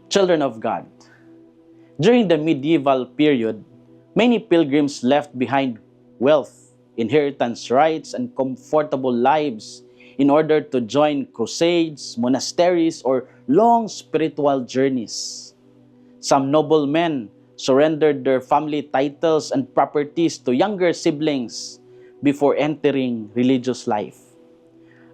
Children of God, during the medieval period, many pilgrims left behind wealth, inheritance rights, and comfortable lives in order to join crusades, monasteries, or long spiritual journeys. Some noblemen surrendered their family titles and properties to younger siblings before entering religious life.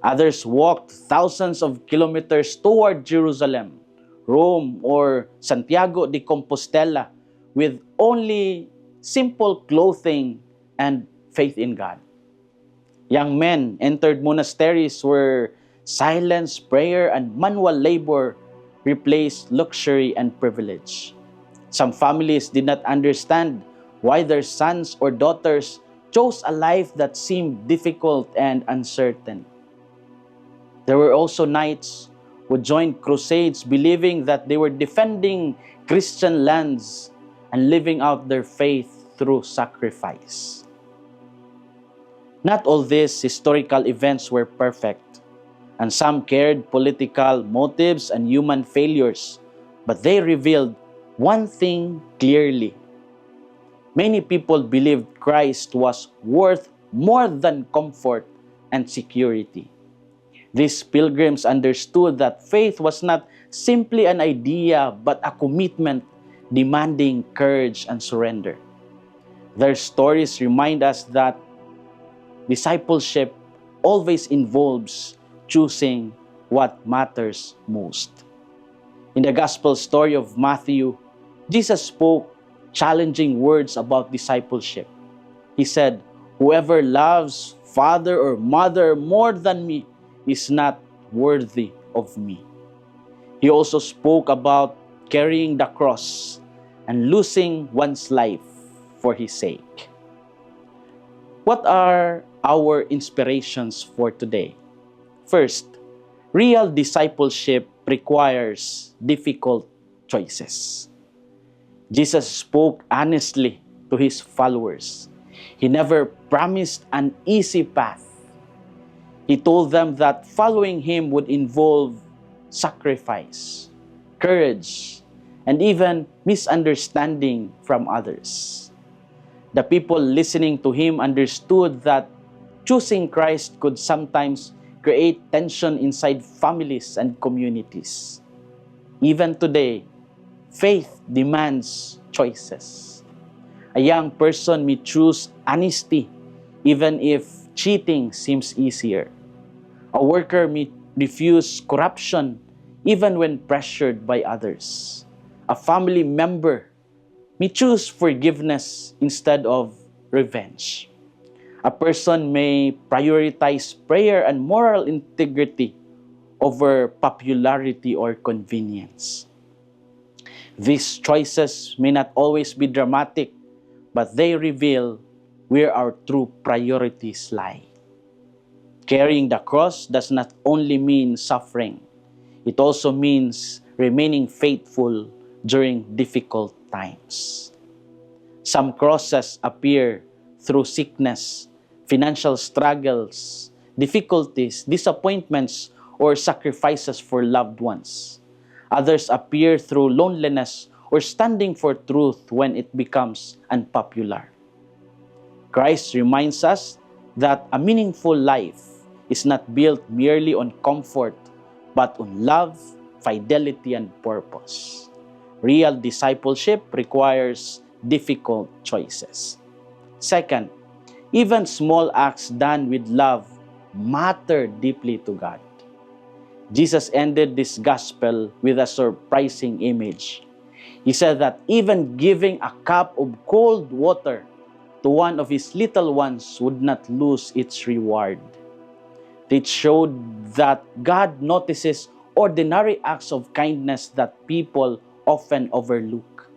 Others walked thousands of kilometers toward Jerusalem, Rome, or Santiago de Compostela with only simple clothing and faith in God. Young men entered monasteries where silence, prayer, and manual labor replaced luxury and privilege. Some families did not understand why their sons or daughters chose a life that seemed difficult and uncertain. There were also knights who joined crusades believing that they were defending Christian lands and living out their faith through sacrifice. Not all these historical events were perfect, and some carried political motives and human failures, but they revealed one thing clearly. Many people believed Christ was worth more than comfort and security. These pilgrims understood that faith was not simply an idea but a commitment demanding courage and surrender. Their stories remind us that discipleship always involves choosing what matters most. In the gospel story of Matthew, Jesus spoke challenging words about discipleship. He said, "Whoever loves father or mother more than me is not worthy of me." He also spoke about carrying the cross and losing one's life for his sake. What are our inspirations for today? First, real discipleship requires difficult choices. Jesus spoke honestly to his followers. He never promised an easy path. He told them that following him would involve sacrifice, courage, and even misunderstanding from others. The people listening to him understood that choosing Christ could sometimes create tension inside families and communities. Even today, faith demands choices. A young person may choose honesty even if cheating seems easier. A worker may refuse corruption even when pressured by others. A family member may choose forgiveness instead of revenge. A person may prioritize prayer and moral integrity over popularity or convenience. These choices may not always be dramatic, but they reveal where our true priorities lie. Carrying the cross does not only mean suffering, it also means remaining faithful during difficult times. Some crosses appear through sickness, financial struggles, difficulties, disappointments, or sacrifices for loved ones. Others appear through loneliness or standing for truth when it becomes unpopular. Christ reminds us that a meaningful life is not built merely on comfort, but on love, fidelity, and purpose. Real discipleship requires difficult choices. Second, even small acts done with love matter deeply to God. Jesus ended this gospel with a surprising image. He said that even giving a cup of cold water to one of his little ones would not lose its reward. It showed that God notices ordinary acts of kindness that people often overlook.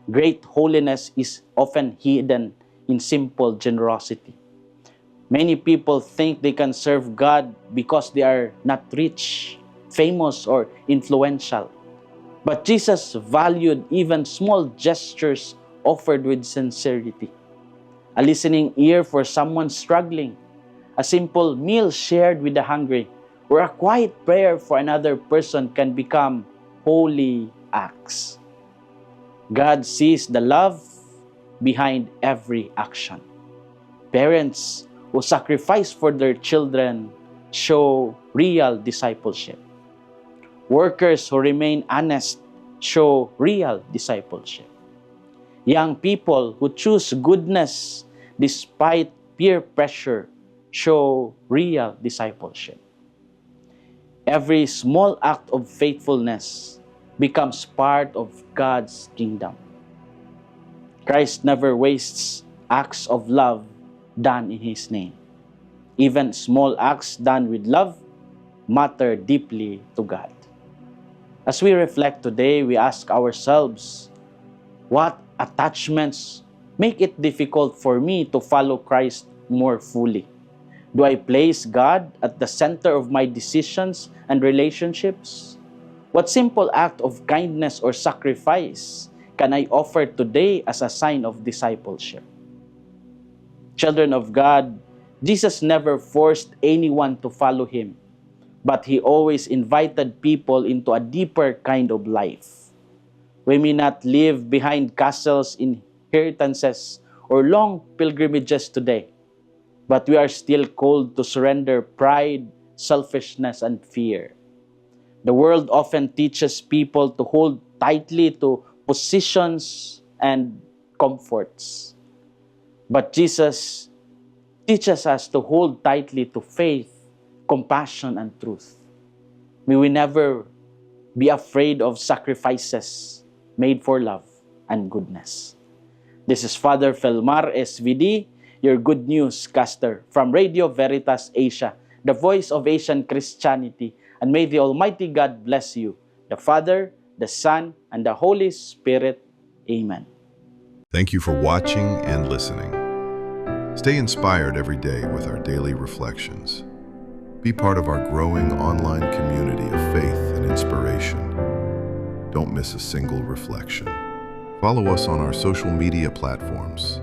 Great holiness is often hidden in simple generosity. Many people think they can serve God because they are not rich, famous, or influential. But Jesus valued even small gestures offered with sincerity. A listening ear for someone struggling, a simple meal shared with the hungry, or a quiet prayer for another person can become holy acts. God sees the love behind every action. Parents who sacrifice for their children show real discipleship. Workers who remain honest show real discipleship. Young people who choose goodness despite peer pressure show real discipleship. Every small act of faithfulness becomes part of God's kingdom. Christ never wastes acts of love done in His name. Even small acts done with love matter deeply to God. As we reflect today, we ask ourselves, what attachments make it difficult for me to follow Christ more fully? Do I place God at the center of my decisions and relationships? What simple act of kindness or sacrifice can I offer today as a sign of discipleship? Children of God, Jesus never forced anyone to follow Him, but He always invited people into a deeper kind of life. We may not live behind castles, inheritances, or long pilgrimages today, but we are still called to surrender pride, selfishness, and fear. The world often teaches people to hold tightly to positions and comforts. But Jesus teaches us to hold tightly to faith, compassion, and truth. May we never be afraid of sacrifices made for love and goodness. This is Father Felmar SVD, your Good News caster from Radio Veritas Asia, the voice of Asian Christianity. And may the Almighty God bless you, the Father, the Son, and the Holy Spirit. Amen. Thank you for watching and listening. Stay inspired every day with our daily reflections. Be part of our growing online community of faith and inspiration. Don't miss a single reflection. Follow us on our social media platforms